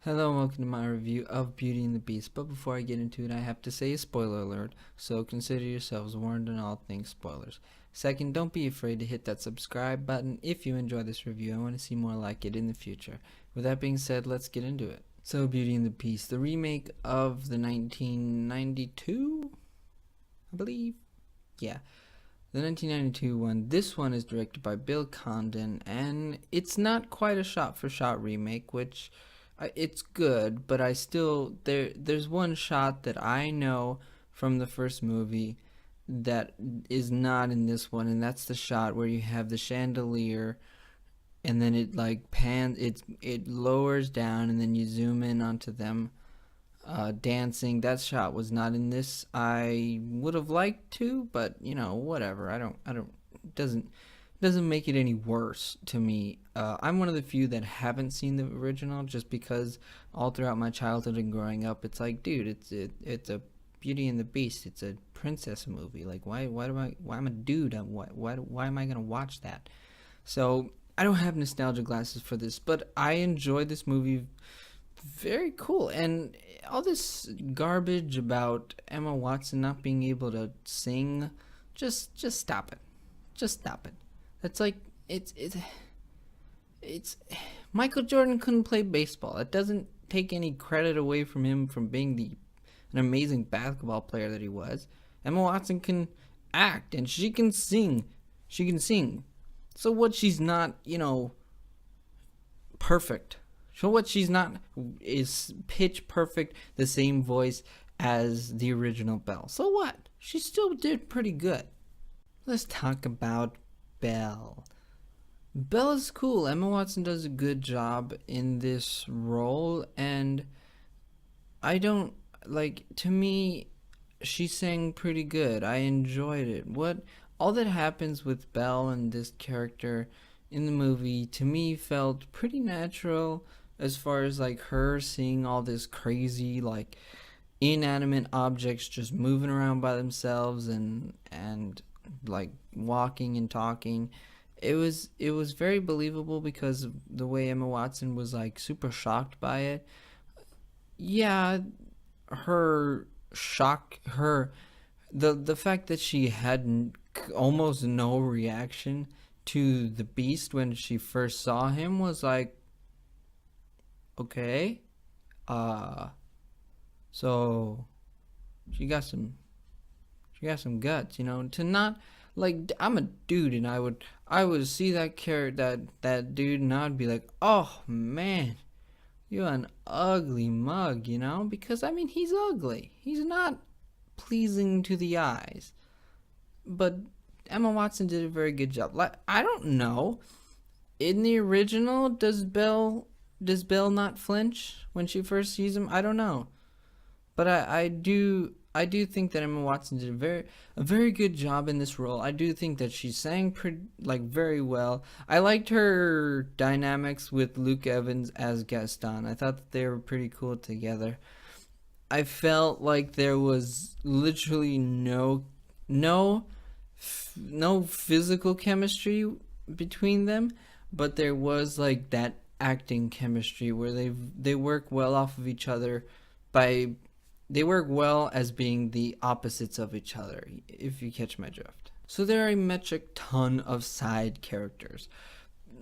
Hello and welcome to my review of Beauty and the Beast, but before I get into it I have to say a spoiler alert, so consider yourselves warned on all things spoilers. Second, don't be afraid to hit that subscribe button if you enjoy this review. I want to see more like it in the future. With that being said, let's get into it. So Beauty and the Beast, the remake of the 1992, I believe? Yeah. The 1992 one. This one is directed by Bill Condon, and it's not quite a shot-for-shot remake, which it's good, but I still there's one shot that I know from the first movie that is not in this one, and that's the shot where you have the chandelier and then it like pans, it lowers down and then you zoom in onto them dancing. That shot was not in this. I would have liked to, but you know, whatever. I don't it doesn't make it any worse to me. I'm one of the few that haven't seen the original, just because all throughout my childhood and growing up, it's like, dude, it's a Beauty and the Beast. It's a princess movie. Like, why I'm a dude. Why am I gonna watch that? So I don't have nostalgia glasses for this, but I enjoyed this movie. Very cool. And all this garbage about Emma Watson not being able to sing, just stop it. Just stop it. That's like it's Michael Jordan couldn't play baseball. It doesn't take any credit away from him from being an amazing basketball player that he was. Emma Watson can act and she can sing. She can sing. So what, she's not, perfect. So what, she's not is pitch perfect, the same voice as the original Belle. So what? She still did pretty good. Let's talk about Belle. Belle is cool. Emma Watson does a good job in this role, and I don't to me, she sang pretty good. I enjoyed it. All that happens with Belle and this character in the movie to me felt pretty natural, as far as like her seeing all this crazy inanimate objects just moving around by themselves and like walking and talking. It was very believable because of the way Emma Watson was like super shocked by it. Yeah, her shock, her the fact that she had almost no reaction to the Beast when she first saw him was like, okay, uh so she got some guts, to not, like, I'm a dude and I would see that dude and I'd be like, oh man, you're an ugly mug, because I mean, he's ugly. He's not pleasing to the eyes. But Emma Watson did a very good job. Like, I don't know. In the original, does Belle not flinch when she first sees him? I don't know. But I do think that Emma Watson did a very good job in this role. I do think that she sang very well. I liked her dynamics with Luke Evans as Gaston. I thought that they were pretty cool together. I felt like there was literally no physical chemistry between them, but there was like that acting chemistry where they work well off of each other by they work well as being the opposites of each other, if you catch my drift. So there are a metric ton of side characters.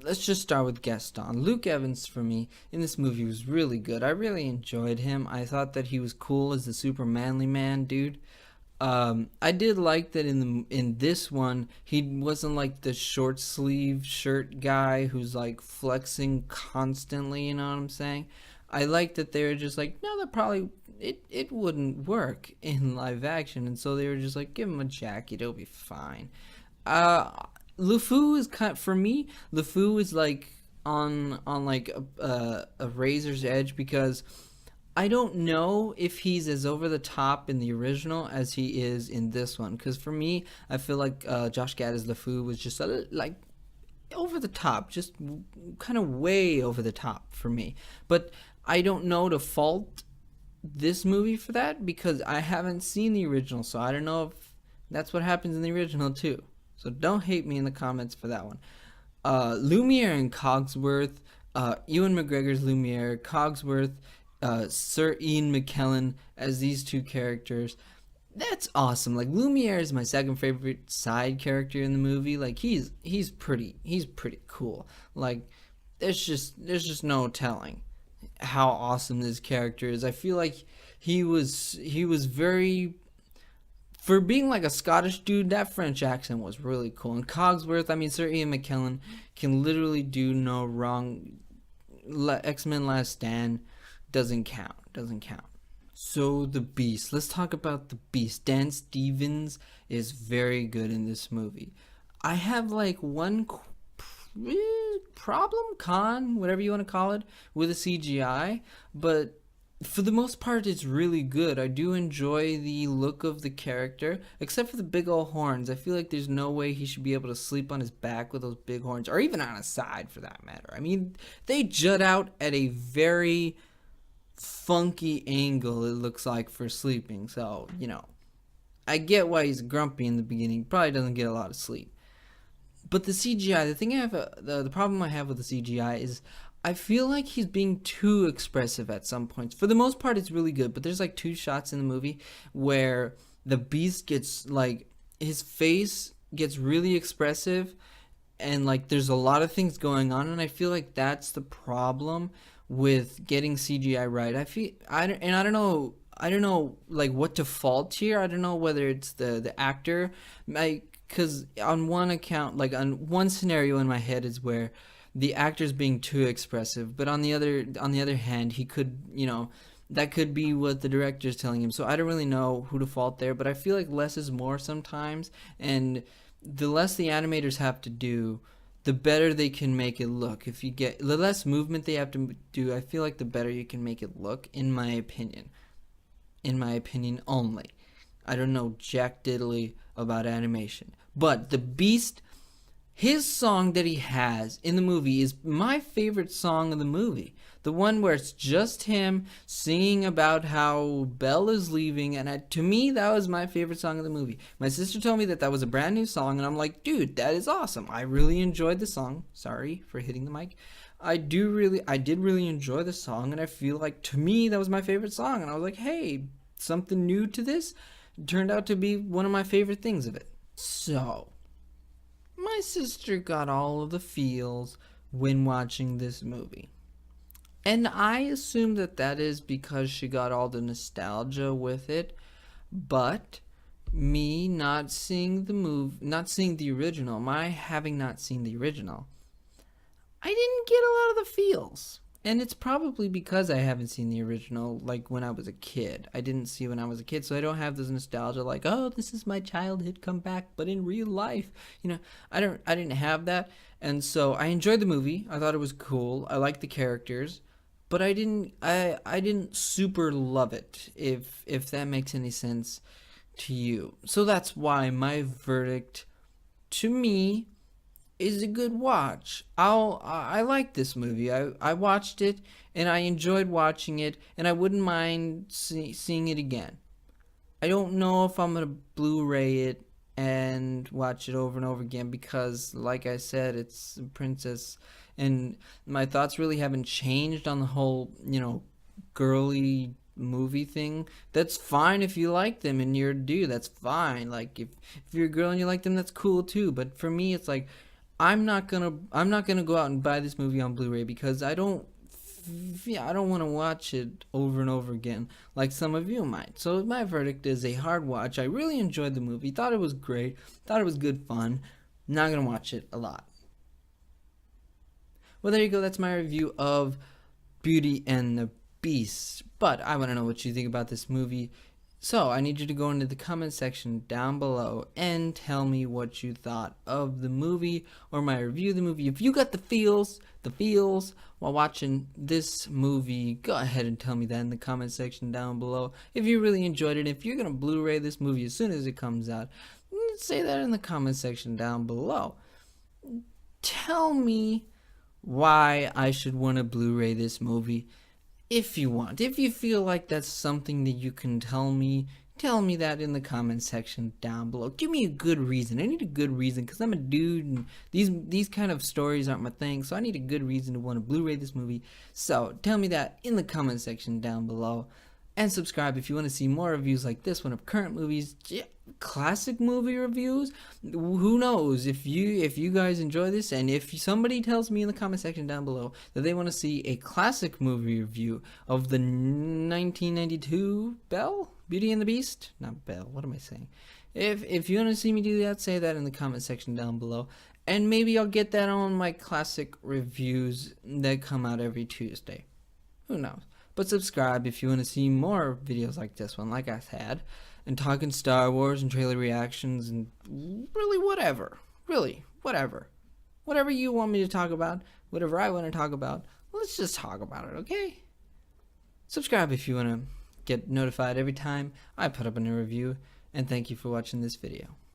Let's just start with Gaston. Luke Evans, for me, in this movie was really good. I really enjoyed him. I thought that he was cool as the super manly man dude. I did like that in this one, he wasn't like the short sleeve shirt guy who's like flexing constantly, you know what I'm saying? I like that they were just like, no, that probably it wouldn't work in live action, and so they were just like, give him a jacket, it'll be fine. Uh, LeFou is for me. LeFou is like on like a razor's edge, because I don't know if he's as over the top in the original as he is in this one. Because for me, I feel like Josh Gad's LeFou was just like over the top, just kind of way over the top for me. But I don't know to fault this movie for that, because I haven't seen the original, so I don't know if that's what happens in the original too. So don't hate me in the comments for that one. Lumiere and Cogsworth, Ewan McGregor's Lumiere, Cogsworth, Sir Ian McKellen as these two characters. That's awesome. Like Lumiere is my second favorite side character in the movie. Like he's pretty cool. Like there's just no telling how awesome this character is. I feel like he was very, for being like a Scottish dude, that French accent was really cool. And Cogsworth, I mean, Sir Ian McKellen can literally do no wrong. X-Men Last Stand doesn't count. Doesn't count. So the Beast. Let's talk about the Beast. Dan Stevens is very good in this movie. I have like one problem, con, whatever you want to call it, with the CGI, but for the most part, it's really good. I do enjoy the look of the character, except for the big old horns. I feel like there's no way he should be able to sleep on his back with those big horns, or even on his side for that matter. I mean, they jut out at a very funky angle, it looks like, for sleeping. So, I get why he's grumpy in the beginning. Probably doesn't get a lot of sleep. But the CGI, the thing I have, the problem I have with the CGI is I feel like he's being too expressive at some points. For the most part, it's really good, but there's like two shots in the movie where the Beast gets like, his face gets really expressive, and like there's a lot of things going on, and I feel like that's the problem with getting CGI right. I don't know like what to fault here. I don't know whether it's the actor, like, because on one account, like on one scenario in my head is where the actor's being too expressive, but on the other hand, he could, that could be what the director's telling him. So I don't really know who to fault there, but I feel like less is more sometimes, and the less the animators have to do, the better they can make it look. If you get the less movement they have to do, I feel like the better you can make it look, in my opinion. In my opinion only. I don't know jack diddly about animation. But the Beast, his song that he has in the movie is my favorite song of the movie. The one where it's just him singing about how Belle is leaving, and to me, that was my favorite song of the movie. My sister told me that was a brand new song, and I'm like, dude, that is awesome. I really enjoyed the song. Sorry for hitting the mic. I did really enjoy the song, and I feel like, to me, that was my favorite song, and I was like, hey, something new to this. It turned out to be one of my favorite things of it. So, my sister got all of the feels when watching this movie. And I assume that is because she got all the nostalgia with it. But me not seeing the original, my having not seen the original, I didn't get a lot of the feels. And it's probably because I haven't seen the original, like when I was a kid. I didn't see when I was a kid, so I don't have this nostalgia like, oh, this is my childhood come back, but in real life. I didn't have that. And so I enjoyed the movie. I thought it was cool. I liked the characters. But I didn't super love it, if that makes any sense to you. So that's why my verdict, to me, is a good watch. I like this movie. I watched it, and I enjoyed watching it, and I wouldn't mind seeing it again. I don't know if I'm gonna Blu-ray it and watch it over and over again because, like I said, it's a princess, and my thoughts really haven't changed on the whole, girly movie thing. That's fine if you like them and you're a dude. That's fine. Like if you're a girl and you like them, that's cool too. But for me, it's like I'm not gonna go out and buy this movie on Blu-ray because I don't want to watch it over and over again like some of you might. So my verdict is a hard watch. I really enjoyed the movie. Thought it was great. Thought it was good fun. Not gonna watch it a lot. Well, there you go. That's my review of Beauty and the Beast. But I want to know what you think about this movie. So I need you to go into the comment section down below and tell me what you thought of the movie or my review of the movie. If you got the feels while watching this movie, go ahead and tell me that in the comment section down below. If you really enjoyed it, if you're going to Blu-ray this movie as soon as it comes out, say that in the comment section down below. Tell me why I should want to Blu-ray this movie. If you want. If you feel like that's something that you can tell me, Tell me that in the comment section down below. Give me a good reason. I need a good reason because I'm a dude and these kind of stories aren't my thing, so I need a good reason to want to Blu-ray this movie. So tell me that in the comment section down below. And subscribe if you want to see more reviews like this one of current movies, classic movie reviews. Who knows if you guys enjoy this, and if somebody tells me in the comment section down below that they want to see a classic movie review of the 1992 Belle, Beauty and the Beast, not Belle. What am I saying? If you want to see me do that, say that in the comment section down below, and maybe I'll get that on my classic reviews that come out every Tuesday. Who knows? But subscribe if you want to see more videos like this one, like I had, and talking Star Wars and trailer reactions and really whatever. Really, whatever. Whatever you want me to talk about, whatever I want to talk about, let's just talk about it, okay? Subscribe if you want to get notified every time I put up a new review, and thank you for watching this video.